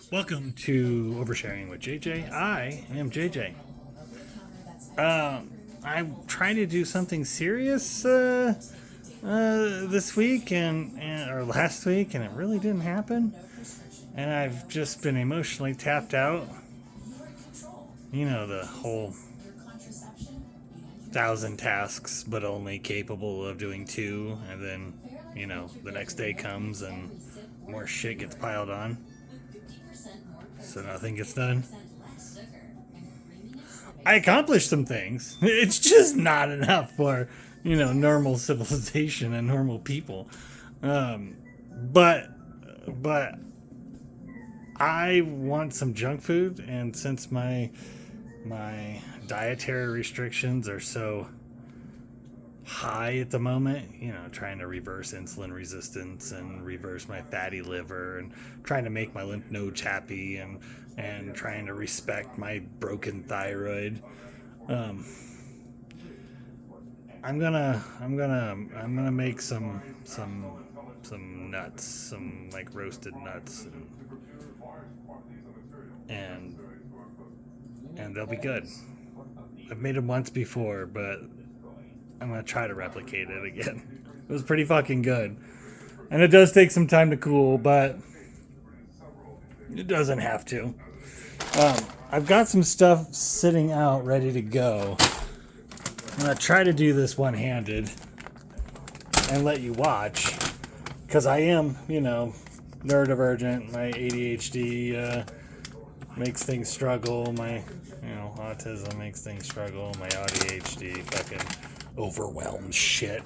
Welcome to Oversharing with JJ. I am JJ. I'm trying to do something serious this week or last week, and it really didn't happen. And I've just been emotionally tapped out. You know, the whole thousand tasks, but only capable of doing two, and then, the next day comes and more shit gets piled on. So nothing gets done. I accomplished some things. It's just not enough for, normal civilization and normal people. Um, but, but I want some junk food, and since my dietary restrictions are so high at the moment, trying to reverse insulin resistance and reverse my fatty liver and trying to make my lymph nodes happy and trying to respect my broken thyroid. Um, I'm gonna make some nuts, some like roasted nuts, and and they'll be good. I've made them once before, but I'm gonna try to replicate it again. It was pretty fucking good, and it does take some time to cool, but it doesn't have to. I've got some stuff sitting out ready to go. I'm gonna try to do this one-handed and let you watch, because I am, neurodivergent. My ADHD makes things struggle. My, autism makes things struggle. My ADHD fucking overwhelms shit.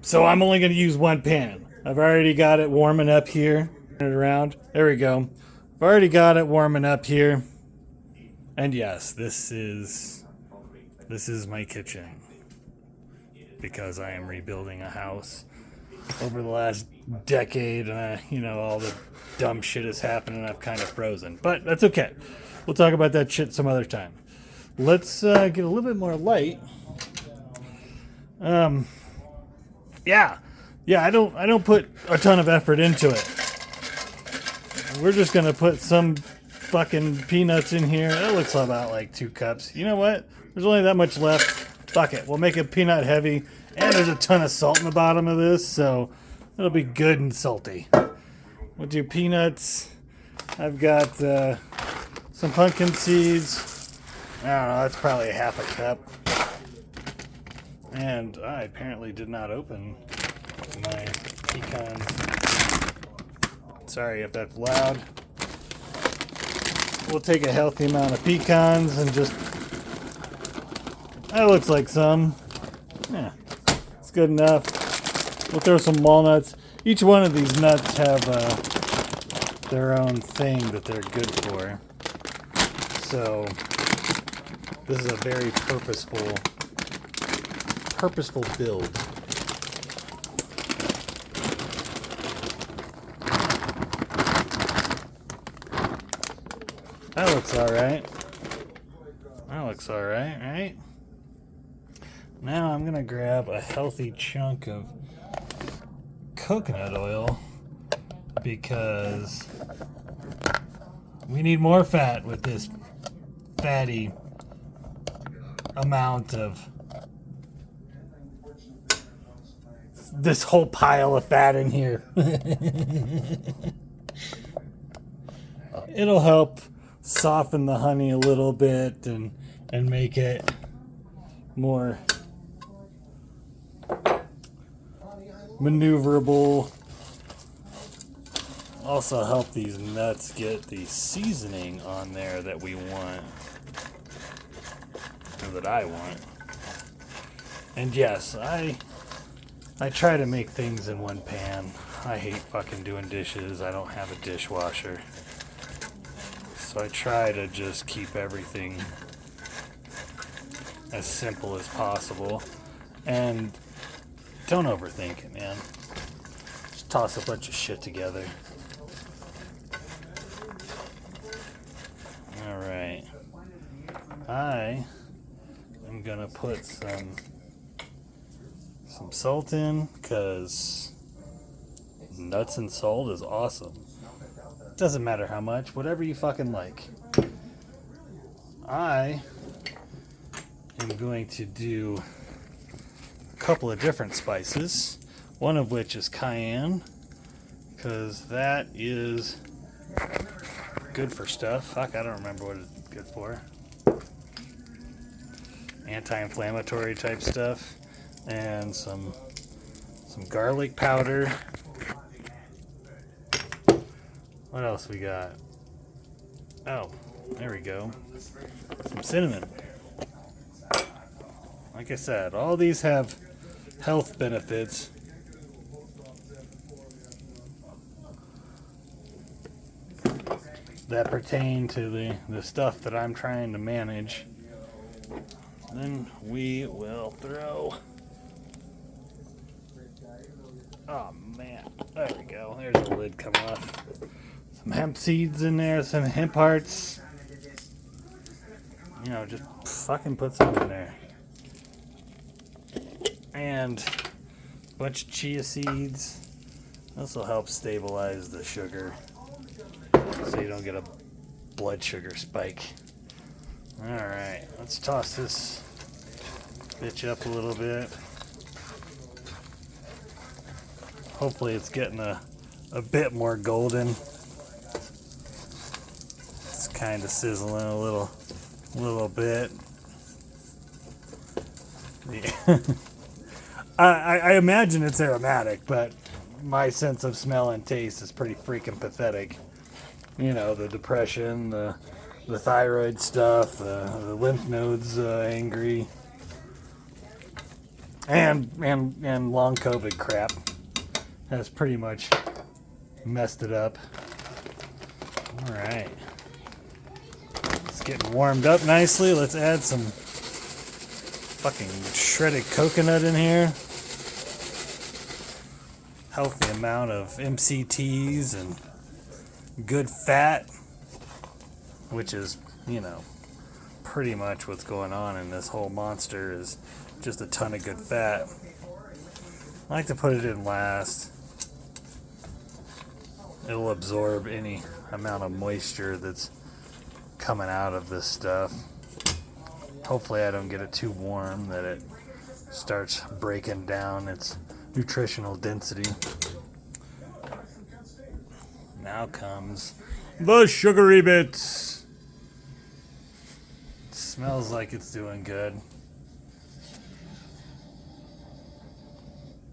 So I'm only going to use one pan. I've already got it warming up here. Turn it around. There we go. I've already got it warming up here. And yes, this is my kitchen, because I am rebuilding a house over the last decade, and all the dumb shit has happened, and I've kind of frozen. But that's okay. We'll talk about that shit some other time. Let's get a little bit more light. Yeah. I don't put a ton of effort into it. We're just gonna put some fucking peanuts in here. That looks about like 2 cups. You know what? There's only that much left. Fuck it. We'll make it peanut heavy. And there's a ton of salt in the bottom of this, so it'll be good and salty. We'll do peanuts. I've got some pumpkin seeds. I don't know, that's probably a half a cup. And I apparently did not open my pecans. Sorry if that's loud. We'll take a healthy amount of pecans and just... That looks like some. Yeah, it's good enough. We'll throw some walnuts. Each one of these nuts have their own thing that they're good for. So this is a very purposeful build. That looks alright. Right? Now I'm gonna grab a healthy chunk of coconut oil, because we need more fat with this fatty amount of this whole pile of fat in here. It'll help soften the honey a little bit and make it more maneuverable. Also help these nuts get the seasoning on there that we want, or that I want. And yes, I try to make things in one pan. I hate fucking doing dishes. I don't have a dishwasher. So I try to just keep everything as simple as possible. And don't overthink it, man. Just toss a bunch of shit together. Alright. I am gonna put some salt in, because nuts and salt is awesome. Doesn't matter how much, whatever you fucking like. I am going to do a couple of different spices, one of which is cayenne, because that is good for stuff. Fuck, I don't remember what it's good for. Anti-inflammatory type stuff. And some garlic powder. What else we got? Oh, there we go. Some cinnamon. Like I said, all these have health benefits. That pertain to the stuff that I'm trying to manage. Then we will throw... Oh man, there we go. There's the lid coming off. Some hemp seeds in there, some hemp hearts. You know, just fucking put some in there. And a bunch of chia seeds. This will help stabilize the sugar so you don't get a blood sugar spike. Alright, let's toss this bitch up a little bit. Hopefully it's getting a bit more golden. It's kind of sizzling a little bit. Yeah. I imagine it's aromatic, but my sense of smell and taste is pretty freaking pathetic. You know, the depression, the thyroid stuff, the lymph nodes angry, and long COVID crap has pretty much messed it up. All right, it's getting warmed up nicely. Let's add some fucking shredded coconut in here. Healthy amount of MCTs and good fat, which is, you know, pretty much what's going on in this whole monster is just a ton of good fat. I like to put it in last. It'll absorb any amount of moisture that's coming out of this stuff. Hopefully I don't get it too warm that it starts breaking down its nutritional density. Now comes the sugary bits. It smells like it's doing good.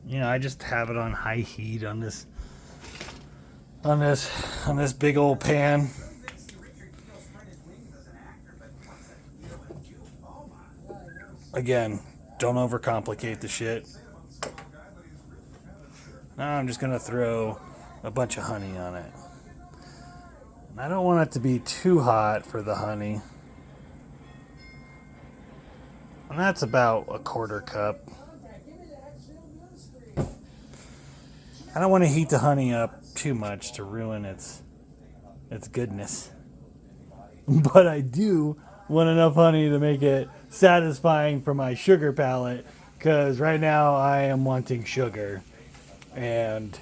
You know, I just have it on high heat on this big old pan. Again, don't overcomplicate the shit. Now I'm just gonna throw a bunch of honey on it. And I don't want it to be too hot for the honey. And that's about a 1/4 cup. I don't want to heat the honey up too much to ruin its goodness. But I do want enough honey to make it satisfying for my sugar palate, because right now I am wanting sugar. And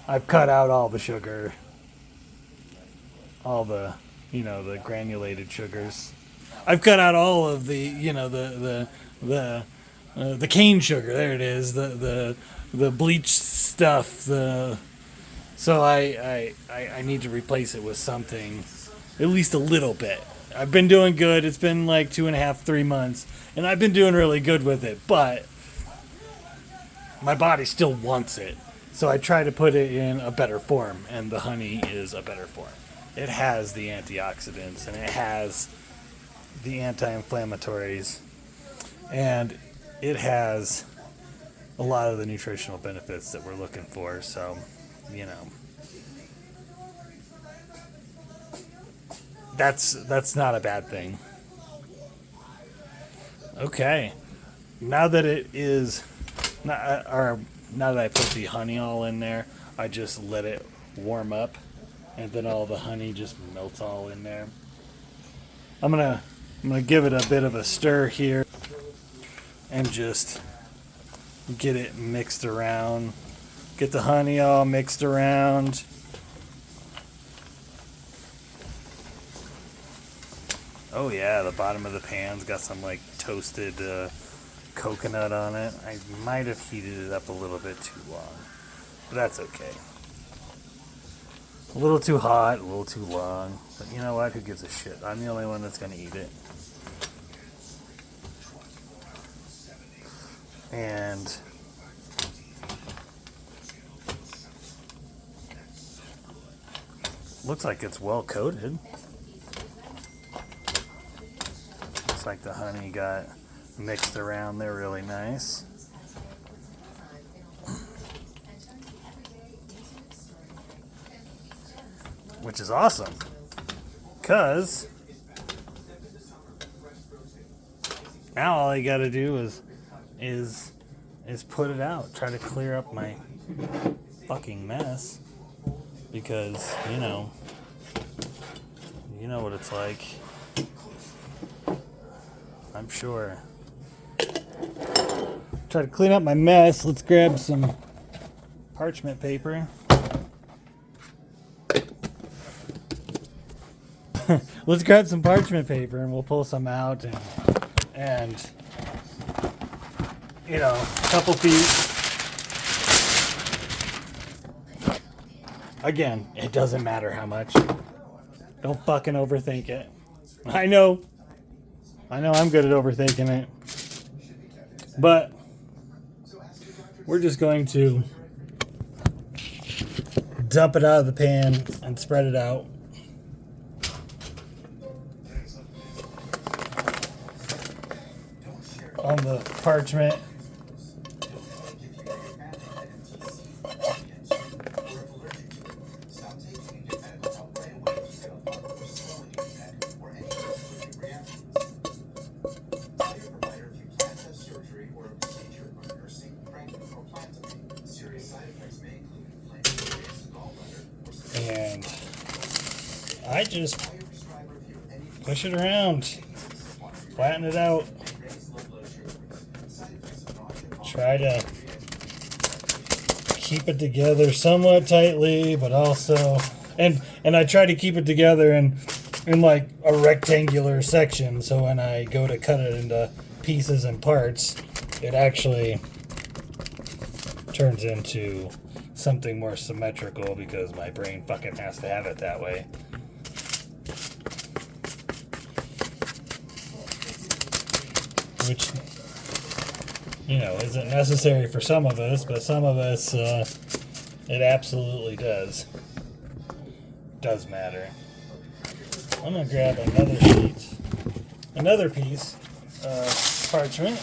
I've cut out all the sugar. All the, you know, the granulated sugars. I've cut out all of the, you know, the cane sugar. There it is. The bleached stuff. So I need to replace it with something, at least a little bit. I've been doing good. It's been like 2.5, 3 months, and I've been doing really good with it. But my body still wants it, so I try to put it in a better form, and the honey is a better form. It has the antioxidants, and it has the anti-inflammatories, and it has a lot of the nutritional benefits that we're looking for. So, you know, that's not a bad thing. Okay, now that it is, now that I put the honey all in there, I just let it warm up, and then all the honey just melts all in there. I'm gonna give it a bit of a stir here, and just get it mixed around. Get the honey all mixed around. Oh yeah, the bottom of the pan's got some like toasted coconut on it. I might have heated it up a little bit too long, but that's okay. A little too hot, a little too long, but you know what? Who gives a shit? I'm the only one that's gonna eat it. And looks like it's well coated. Looks like the honey got mixed around there really nice. Which is awesome. Because now all I gotta do is put it out. Try to clear up my fucking mess. Because, you know what it's like. I'm sure. Try to clean up my mess. Let's grab some parchment paper. Let's grab some parchment paper and we'll pull some out and you know, a couple feet. Again, it doesn't matter how much. Don't fucking overthink it. I know I'm good at overthinking it. But we're just going to dump it out of the pan and spread it out. On the parchment. And I just push it around, flatten it out. Try to keep it together somewhat tightly, but also, and I try to keep it together in like a rectangular section, so when I go to cut it into pieces and parts, it actually turns into something more symmetrical because my brain fucking has to have it that way. Which, you know, isn't necessary for some of us, but some of us, it absolutely does. Does matter. I'm gonna grab another piece of parchment,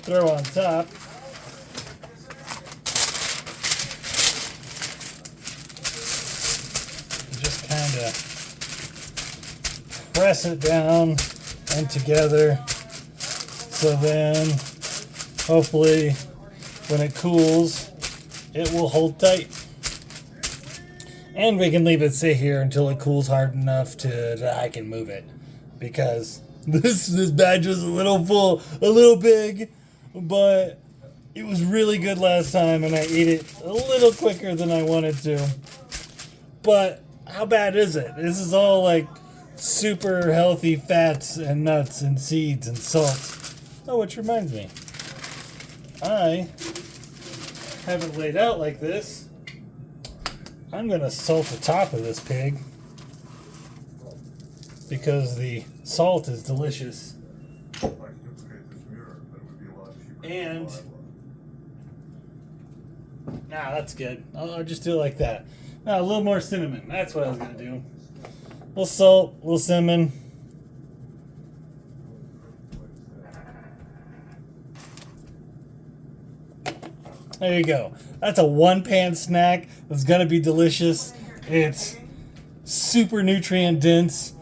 throw on top. Just kind of press it down and together. So then, hopefully, when it cools, it will hold tight. And we can leave it sit here until it cools hard enough that I can move it. Because this batch was a little full, a little big, but it was really good last time, and I ate it a little quicker than I wanted to. But how bad is it? This is all like super healthy fats and nuts and seeds and salt. Oh, which reminds me, I have it laid out like this. I'm going to salt the top of this pig because the salt is delicious. And, that's good. I'll just do it like that. Now, a little more cinnamon. That's what I was going to do. A little salt, a little cinnamon. There you go. That's a one-pan snack that's going to be delicious. It's super nutrient dense.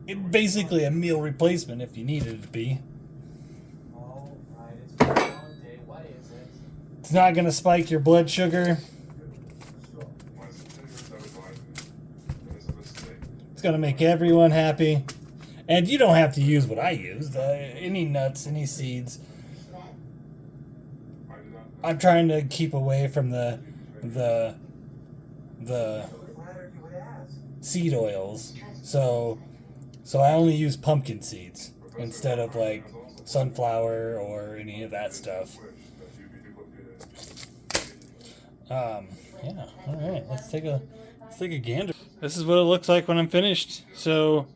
It's basically a meal replacement if you needed it to be. It's not going to spike your blood sugar. It's going to make everyone happy. And you don't have to use what I used. Any nuts, any seeds. I'm trying to keep away from the seed oils. So I only use pumpkin seeds instead of like sunflower or any of that stuff. Yeah. All right. Let's take a gander. This is what it looks like when I'm finished. So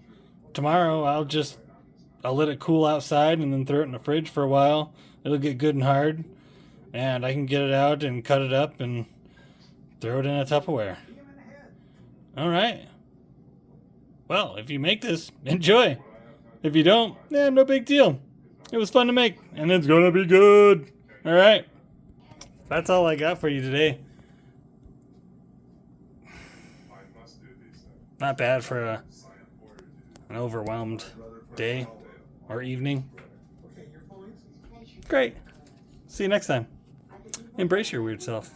tomorrow I'll let it cool outside and then throw it in the fridge for a while. It'll get good and hard, and I can get it out and cut it up and throw it in a Tupperware. All right. Well, if you make this, enjoy. If you don't, no big deal. It was fun to make, and it's gonna be good. All right. That's all I got for you today. Not bad for an overwhelmed day or evening. Great. See you next time. Embrace your weird self.